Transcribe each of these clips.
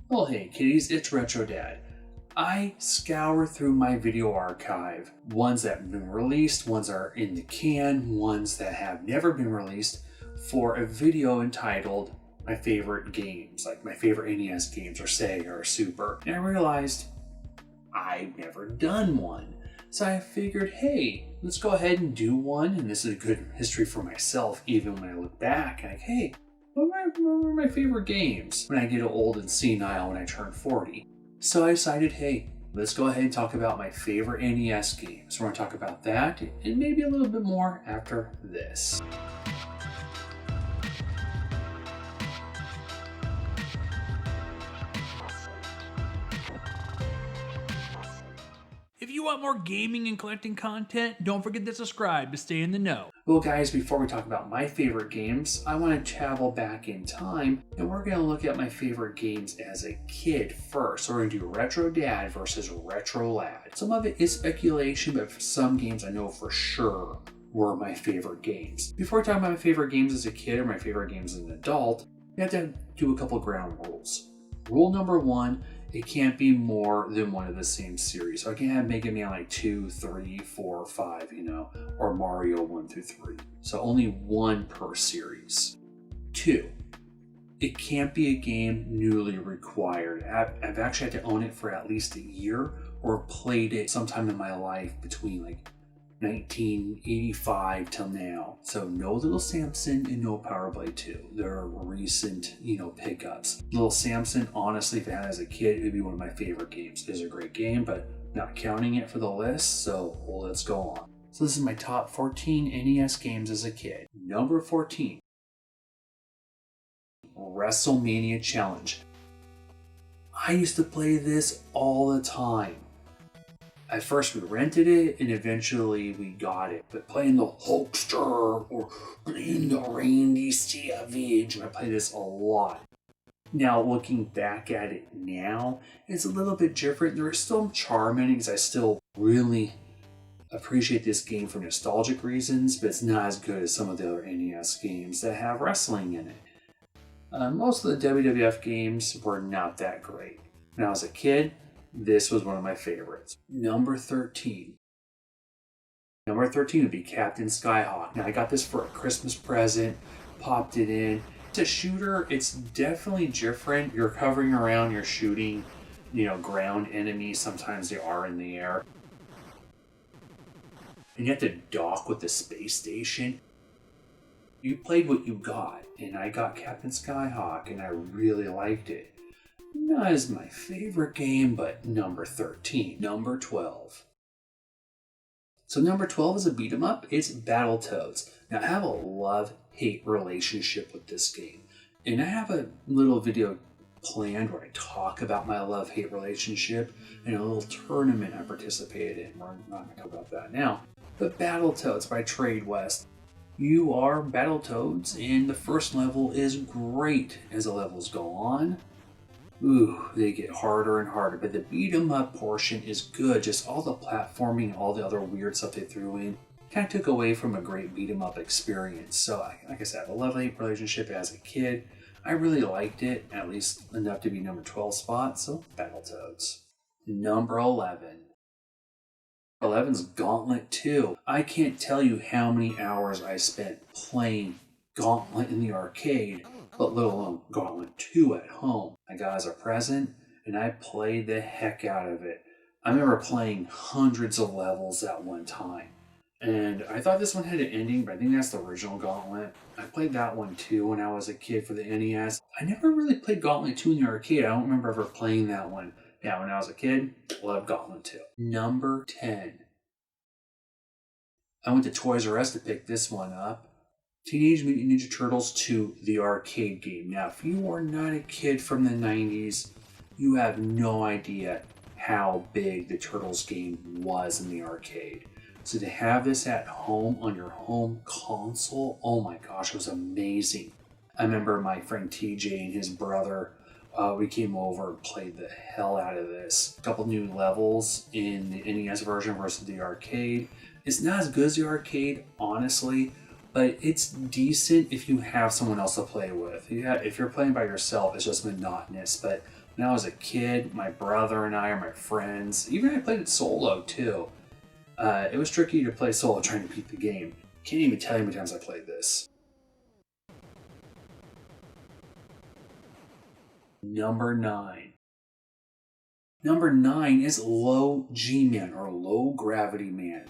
Well, hey kiddies, it's Retro Dad. I scour through my video archive, ones that have been released, ones that are in the can, ones that have never been released, for a video entitled My Favorite Games, like my favorite NES games or Sega or Super. And I realized I've never done one. So I figured, hey, let's go ahead and do one. And this is a good history for myself, even when I look back, like, hey, what were my favorite games when I get old and senile when I turn 40? So I decided, hey, let's go ahead and talk about my favorite NES games. We're going to talk about that and maybe a little bit more after this. If you want more gaming and collecting content, don't forget to subscribe to stay in the know. Well guys, before we talk about my favorite games, I want to travel back in time and we're going to look at my favorite games as a kid first. So we're going to do Retro Dad versus Retro Lad. Some of it is speculation, but for some games I know for sure were my favorite games. Before we talk about my favorite games as a kid or my favorite games as an adult, we have to do a couple ground rules. Rule number one, it can't be more than one of the same series. So I can't have Mega Man like 2, 3, 4, 5, or Mario 1 through 3. So only one per series. 2, it can't be a game newly required. I've actually had to own it for at least a year or played it sometime in my life between like 1985 till now. So no Little Samson and no Power Blade 2. They're recent, pickups. Little Samson, honestly, if I had it as a kid, it would be one of my favorite games. It is a great game, but not counting it for the list, so let's go on. So this is my top 14 NES games as a kid. Number 14, WrestleMania Challenge. I used to play this all the time. At first we rented it and eventually we got it. But playing the Hulkster or playing the Randy Savage, I play this a lot. Now looking back at it now, it's a little bit different. There is still charm in it because I still really appreciate this game for nostalgic reasons, but it's not as good as some of the other NES games that have wrestling in it. Most of the WWF games were not that great. When I was a kid, this was one of my favorites. Number 13. Number 13 would be Captain Skyhawk. Now I got this for a Christmas present, popped it in. It's a shooter. It's definitely different. You're hovering around, you're shooting, ground enemies. Sometimes they are in the air. And you have to dock with the space station. You played what you got, and I got Captain Skyhawk, and I really liked it. Not as my favorite game, but number 13. Number 12. So number 12 is a beat 'em up. It's Battletoads. Now I have a love-hate relationship with this game. And I have a little video planned where I talk about my love-hate relationship and a little tournament I participated in. We're not going to talk about that now. But Battletoads by Trade West. You are Battletoads, and the first level is great as the levels go on. Ooh, they get harder and harder, but the beat 'em up portion is good. Just all the platforming, all the other weird stuff they threw in, kind of took away from a great beat 'em up experience. So, like I said, I have a love-hate relationship as a kid. I really liked it, at least enough to be number 12 spot, so Battletoads. Number 11. 11's Gauntlet 2. I can't tell you how many hours I spent playing Gauntlet in the arcade, but let alone Gauntlet 2 at home. I got as a present, and I played the heck out of it. I remember playing hundreds of levels at one time. And I thought this one had an ending, but I think that's the original Gauntlet. I played that one too when I was a kid for the NES. I never really played Gauntlet 2 in the arcade. I don't remember ever playing that one. Yeah, when I was a kid, loved Gauntlet 2. Number 10. I went to Toys R Us to pick this one up. Teenage Mutant Ninja Turtles 2, the arcade game. Now, if you are not a kid from the 90s, you have no idea how big the Turtles game was in the arcade. So to have this at home on your home console, oh my gosh, it was amazing. I remember my friend TJ and his brother, we came over and played the hell out of this. A couple new levels in the NES version versus the arcade. It's not as good as the arcade, honestly, but it's decent if you have someone else to play with. If you're playing by yourself, it's just monotonous. But when I was a kid, my brother and I, or my friends, even I played it solo too. It was tricky to play solo trying to beat the game. Can't even tell you how many times I played this. Number 9. Number 9 is Low G-Man, or Low Gravity Man.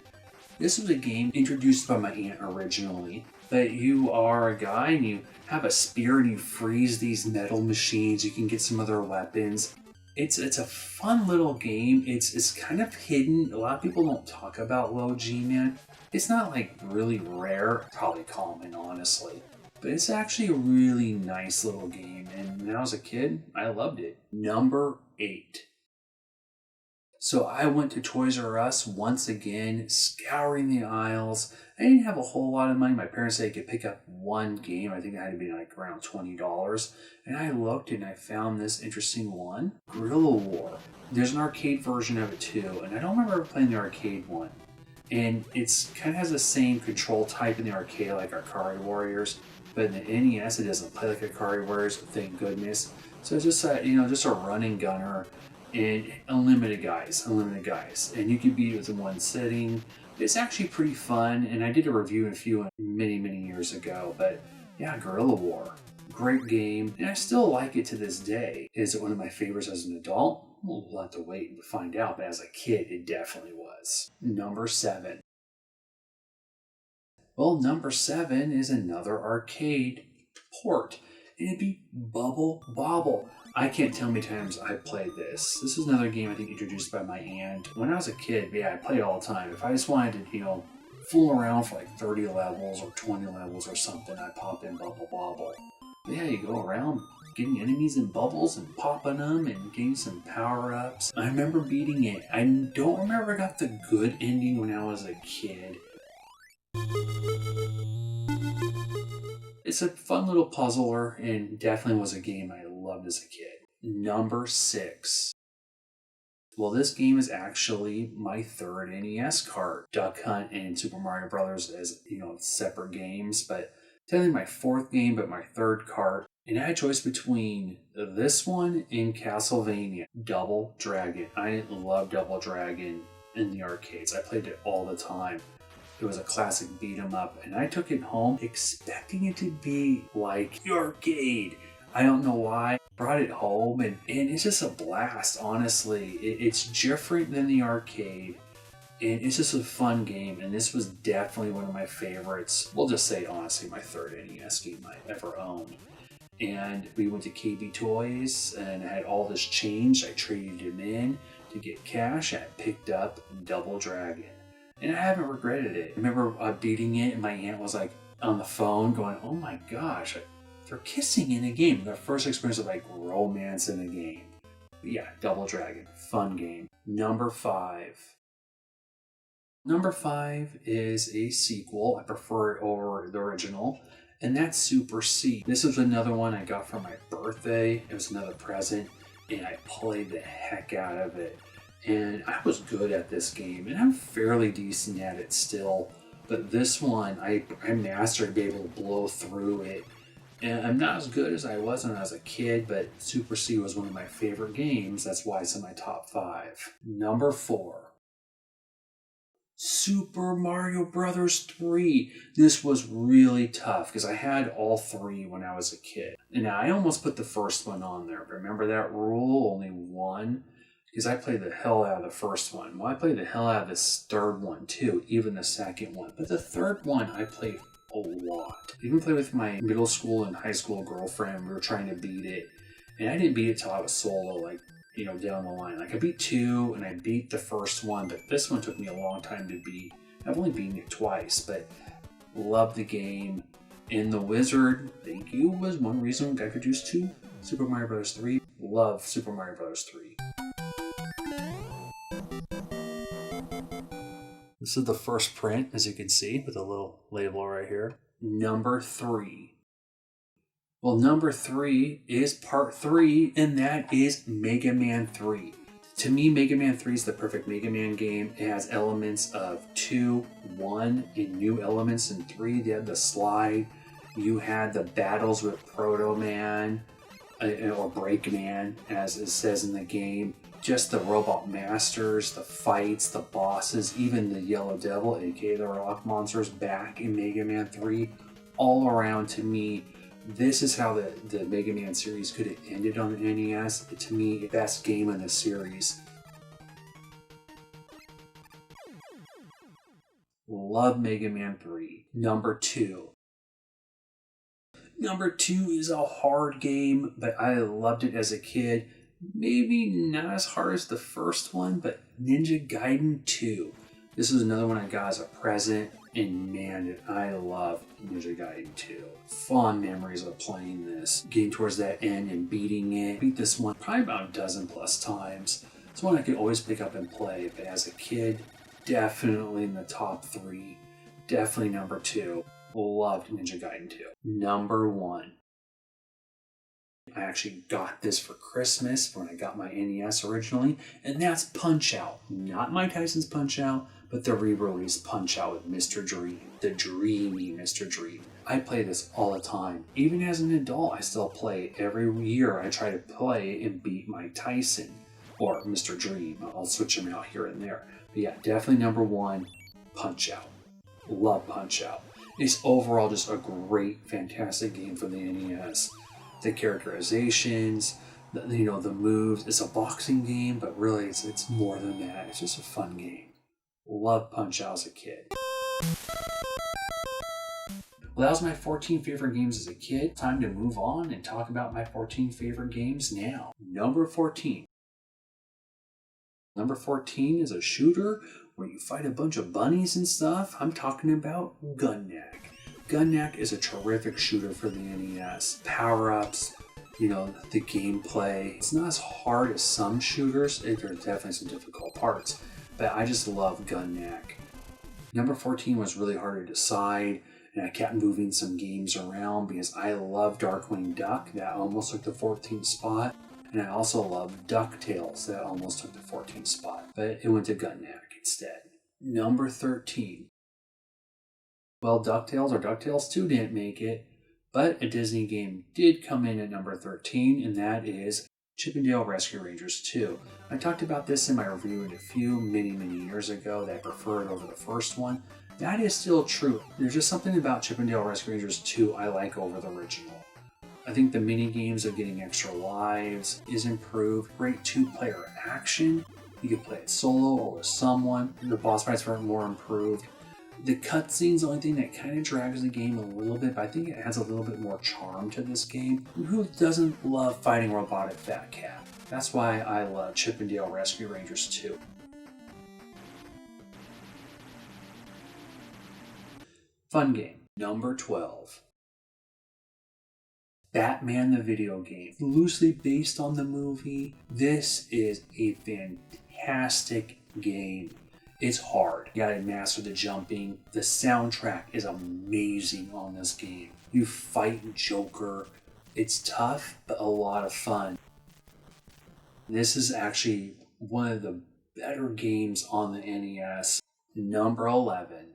This was a game introduced by my aunt originally, that you are a guy and you have a spear and you freeze these metal machines. You can get some other weapons. It's a fun little game. It's kind of hidden. A lot of people don't talk about Low G-Man. It's not like really rare, probably common honestly, but it's actually a really nice little game. And when I was a kid, I loved it. Number 8. So I went to Toys R Us once again, scouring the aisles. I didn't have a whole lot of money. My parents said I could pick up one game. I think it had to be like around $20. And I looked and I found this interesting one, Guerrilla War. There's an arcade version of it too, and I don't remember ever playing the arcade one. And it's kind of has the same control type in the arcade like Arcade Warriors, but in the NES it doesn't play like Arcade Warriors, thank goodness. So it's just a running gunner. And unlimited guys, and you can beat it in one sitting. It's actually pretty fun, and I did a review of you many years ago. But yeah, Guerrilla War, great game, and I still like it to this day. Is it one of my favorites as an adult? We'll have to wait and find out. But as a kid, it definitely was. Number 7. Well, number 7 is another arcade port, and it'd be Bubble Bobble. I can't tell how many times I played this. This is another game I think introduced by my aunt. When I was a kid, yeah, I played it all the time. If I just wanted to, fool around for like 30 levels or 20 levels or something, I'd pop in Bubble Bobble. But yeah, you go around getting enemies in bubbles and popping them and getting some power-ups. I remember beating it. I don't remember I got the good ending when I was a kid. It's a fun little puzzler and definitely was a game I loved as a kid. Number 6. Well, this game is actually my third NES cart. Duck Hunt and Super Mario Brothers as, separate games, but technically my 4th game, but my 3rd cart. And I had a choice between this one and Castlevania Double Dragon. I love Double Dragon in the arcades. I played it all the time. It was a classic beat 'em up, and I took it home expecting it to be like the arcade. I don't know why. Brought it home, and it's just a blast, honestly. It's different than the arcade, and it's just a fun game, and this was definitely one of my favorites. We'll just say, honestly, my 3rd NES game I ever owned. And we went to KB Toys, and I had all this change. I traded him in to get cash. I picked up Double Dragon. And I haven't regretted it. I remember beating it, and my aunt was like on the phone going, oh my gosh, they're kissing in a game. Their first experience of like romance in a game. But yeah, Double Dragon, fun game. Number 5. Number 5 is a sequel. I prefer it over the original, and that's Super C. This was another one I got for my birthday. It was another present, and I played the heck out of it. And I was good at this game, and I'm fairly decent at it still. But this one, I mastered to be able to blow through it. And I'm not as good as I was when I was a kid, but Super C was one of my favorite games. That's why it's in my top 5. Number 4. Super Mario Brothers 3. This was really tough because I had all 3 when I was a kid. And I almost put the first one on there. Remember that rule? Only one? Because I played the hell out of the first one. Well, I played the hell out of this 3rd one too, even the 2nd one. But the 3rd one I played a lot. I even played with my middle school and high school girlfriend. We were trying to beat it. And I didn't beat it till I was solo, down the line. I beat 2 and I beat the first one, but this one took me a long time to beat. I've only beaten it twice, but love the game. And the Wizard, thank you, was one reason I produced 2. Super Mario Bros. 3. Love Super Mario Bros. 3. This is the first print, as you can see, with a little label right here. Number 3. Well, number 3 is part 3, and that is Mega Man 3. To me, Mega Man 3 is the perfect Mega Man game. It has elements of 2, 1, and new elements in 3. They had the slide. You had the battles with Proto Man, or Break Man, as it says in the game. Just the robot masters, the fights, the bosses, even the Yellow Devil, aka the Rock Monsters, back in Mega Man 3. All around, to me, this is how the Mega Man series could have ended on the NES. To me, the best game in the series. Love Mega Man 3. Number 2. Number 2 is a hard game, but I loved it as a kid. Maybe not as hard as the first one, but Ninja Gaiden 2. This is another one I got as a present, and man, did I love Ninja Gaiden 2. Fond memories of playing this, getting towards that end and beating it. Beat this one probably about a dozen plus times. It's one I could always pick up and play, but as a kid, definitely in the top 3. Definitely number 2. Loved Ninja Gaiden 2. Number 1. I actually got this for Christmas when I got my NES originally, and that's Punch-Out! Not Mike Tyson's Punch-Out!, but the re-release Punch-Out! With Mr. Dream. The dreamy Mr. Dream. I play this all the time. Even as an adult, I still play it. Every year I try to play and beat Mike Tyson. Or Mr. Dream. I'll switch them out here and there. But yeah, definitely number 1, Punch-Out! Love Punch-Out! It's overall just a great, fantastic game for the NES. The characterizations, the moves. It's a boxing game, but really it's more than that. It's just a fun game. Love Punch-Out! As a kid. Well, that was my 14 favorite games as a kid. Time to move on and talk about my 14 favorite games now. Number 14. Number 14 is a shooter where you fight a bunch of bunnies and stuff. I'm talking about Gun-Nack. Gun-Nack is a terrific shooter for the NES. Power-ups, the gameplay. It's not as hard as some shooters. There are definitely some difficult parts, but I just love Gun-Nack. Number 14 was really hard to decide, and I kept moving some games around because I love Darkwing Duck. That almost took the 14th spot. And I also love DuckTales. That almost took the 14th spot, but it went to Gun-Nack instead. Number 13. Well, DuckTales or DuckTales 2 didn't make it, but a Disney game did come in at number 13, and that is Chip 'n Dale Rescue Rangers 2. I talked about this in my review many years ago that I preferred over the first one. That is still true. There's just something about Chip 'n Dale Rescue Rangers 2 I like over the original. I think the mini games of getting extra lives is improved. Great 2-player action. You could play it solo or with someone. The boss fights were more improved. The cutscene's the only thing that kind of drags the game a little bit, but I think it adds a little bit more charm to this game. Who doesn't love fighting robotic Fat Cat? That's why I love Chip 'n Dale Rescue Rangers 2. Fun game. Number 12. Batman the video game. Loosely based on the movie, this is a fantastic game. It's hard. You gotta master the jumping. The soundtrack is amazing on this game. You fight Joker. It's tough, but a lot of fun. This is actually one of the better games on the NES. Number 11.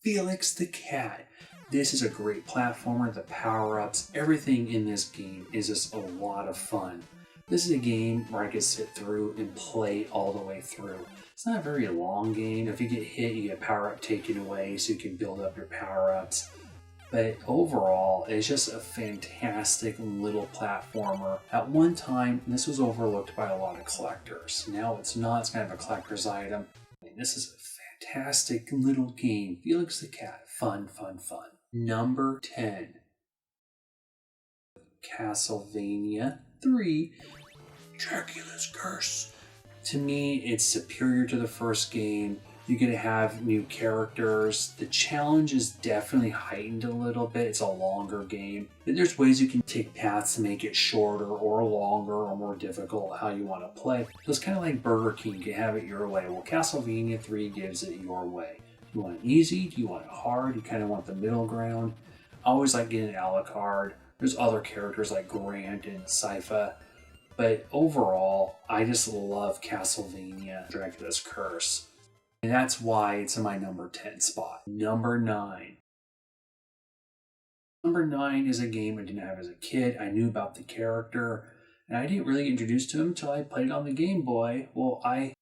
Felix the Cat. This is a great platformer. The power-ups, everything in this game is just a lot of fun. This is a game where I could sit through and play all the way through. It's not a very long game. If you get hit, you get power-up taken away so you can build up your power-ups. But overall, it's just a fantastic little platformer. At one time, this was overlooked by a lot of collectors. Now it's not. It's kind of a collector's item. This is a fantastic little game. Felix the Cat. Fun, fun, fun. Number 10. Castlevania 3. Dracula's Curse. To me, it's superior to the first game. You get to have new characters. The challenge is definitely heightened a little bit. It's a longer game. There's ways you can take paths to make it shorter or longer or more difficult how you want to play. So it's kind of like Burger King. You can have it your way. Well, Castlevania 3 gives it your way. Do you want it easy? Do you want it hard? You kind of want the middle ground. I always like getting it a la carte. There's other characters like Grant and Sypha. But overall, I just love Castlevania Dracula's Curse. And that's why it's in my number 10 spot. Number 9. Number 9 is a game I didn't have as a kid. I knew about the character, and I didn't really get introduced to him until I played it on the Game Boy. Well, I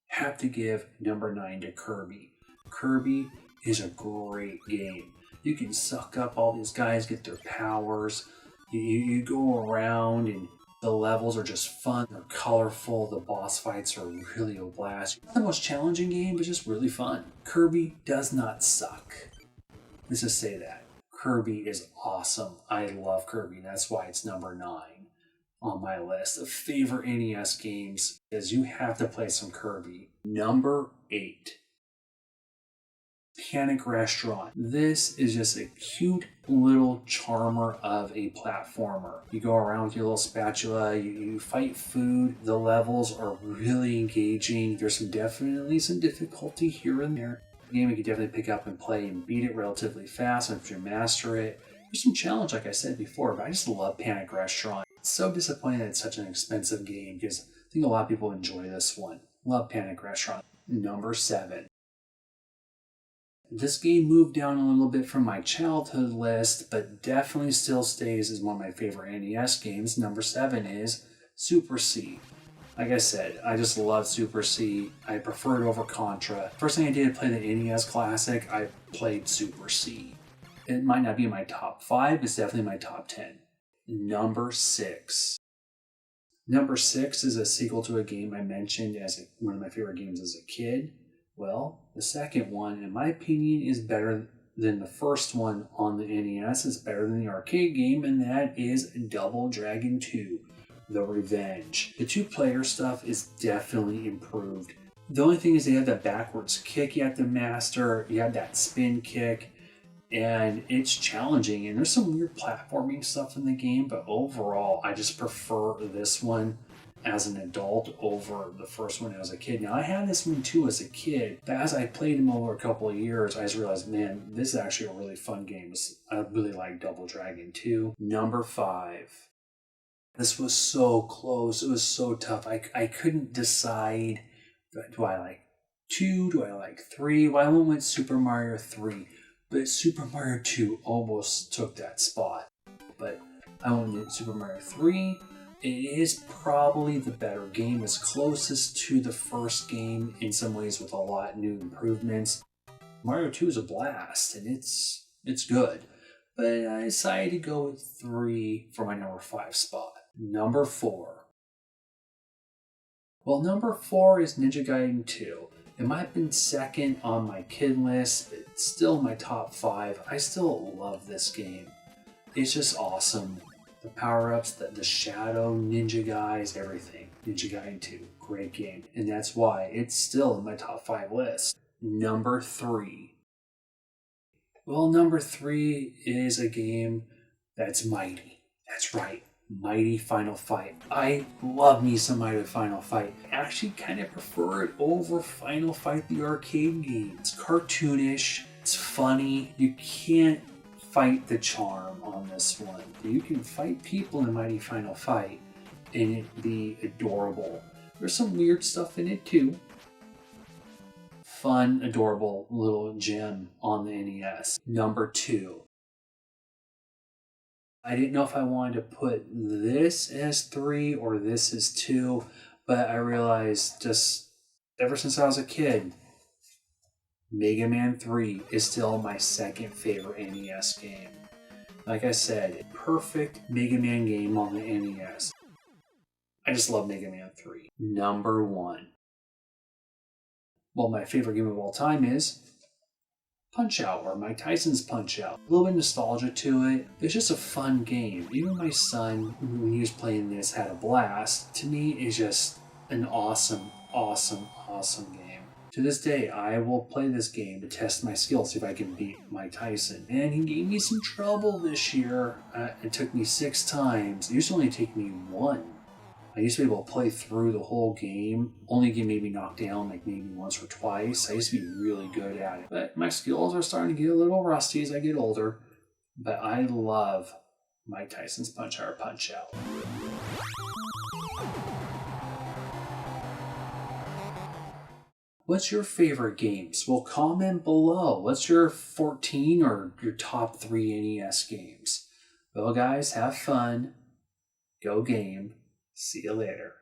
have to give number 9 to Kirby. Kirby is a great game. You can suck up all these guys, get their powers. You go around and the levels are just fun. They're colorful. The boss fights are really a blast. Not the most challenging game, but just really fun. Kirby does not suck. Let's just say that. Kirby is awesome. I love Kirby. That's why it's number 9 on my list of favorite NES games, because you have to play some Kirby. Number 8. Panic Restaurant. This is just a cute little charmer of a platformer. You go around with your little spatula, you fight food. The levels are really engaging. There's definitely some difficulty here and there. The game you can definitely pick up and play and beat it relatively fast after you master it. There's some challenge, like I said before, but I just love Panic Restaurant. It's so disappointing that it's such an expensive game, because I think a lot of people enjoy this one. Love Panic Restaurant. Number 7. This game moved down a little bit from my childhood list, but definitely still stays as one of my favorite NES games. Number 7 is Super C. Like I said, I just love Super C. I prefer it over Contra. First thing I did to play the NES Classic, I played Super C. It might not be in my top 5, it's definitely my top 10. Number 6. Number 6 is a sequel to a game I mentioned as one of my favorite games as a kid. Well, the second one, in my opinion, is better than the first one on the NES. It's better than the arcade game, and that is Double Dragon 2, The Revenge. The 2-player stuff is definitely improved. The only thing is they have that backwards kick you have to master. You have that spin kick, and it's challenging. And there's some weird platforming stuff in the game, but overall, I just prefer this one as an adult over the first one as a kid. Now, I had this one too as a kid, but as I played him over a couple of years, I just realized, man, this is actually a really fun game. I really like Double Dragon 2. Number 5. This was so close. It was so tough. I couldn't decide, do I like 2? Do I like 3? Well, I went with Super Mario 3, but Super Mario 2 almost took that spot. But I went with Super Mario 3. It is probably the better game. It's closest to the first game in some ways with a lot of new improvements. Mario 2 is a blast, and it's good. But I decided to go with 3 for my number 5 spot. Number 4. Well, number 4 is Ninja Gaiden 2. It might have been second on my kid list, but it's still my top 5. I still love this game. It's just awesome. The power-ups, the shadow, ninja guys, everything. Ninja Gaiden 2, great game. And that's why it's still in my top 5 list. Number 3. Well, number 3 is a game that's mighty. That's right, Mighty Final Fight. I love me some Mighty Final Fight. I actually kind of prefer it over Final Fight the arcade game. It's cartoonish, it's funny. You can't fight the charm on this one. You can fight people in Mighty Final Fight and it be adorable. There's some weird stuff in it too. Fun, adorable little gem on the NES. Number 2. I didn't know if I wanted to put this as 3 or this as 2, but I realized just ever since I was a kid, Mega Man 3 is still my second favorite NES game. Like I said, perfect Mega Man game on the NES. I just love Mega Man 3. Number 1. Well, my favorite game of all time is Punch-Out, or Mike Tyson's Punch-Out. A little bit of nostalgia to it. It's just a fun game. Even my son, when he was playing this, had a blast. To me, it's just an awesome, awesome, awesome game. To this day, I will play this game to test my skills, see if I can beat Mike Tyson. And he gave me some trouble this year. It took me 6 times. It used to only take me 1. I used to be able to play through the whole game, only get maybe knocked down like maybe once or twice. I used to be really good at it. But my skills are starting to get a little rusty as I get older. But I love Mike Tyson's Punch-Out. What's your favorite games? Well, comment below. What's your 14 or your top 3 NES games? Well, guys, have fun. Go game. See you later.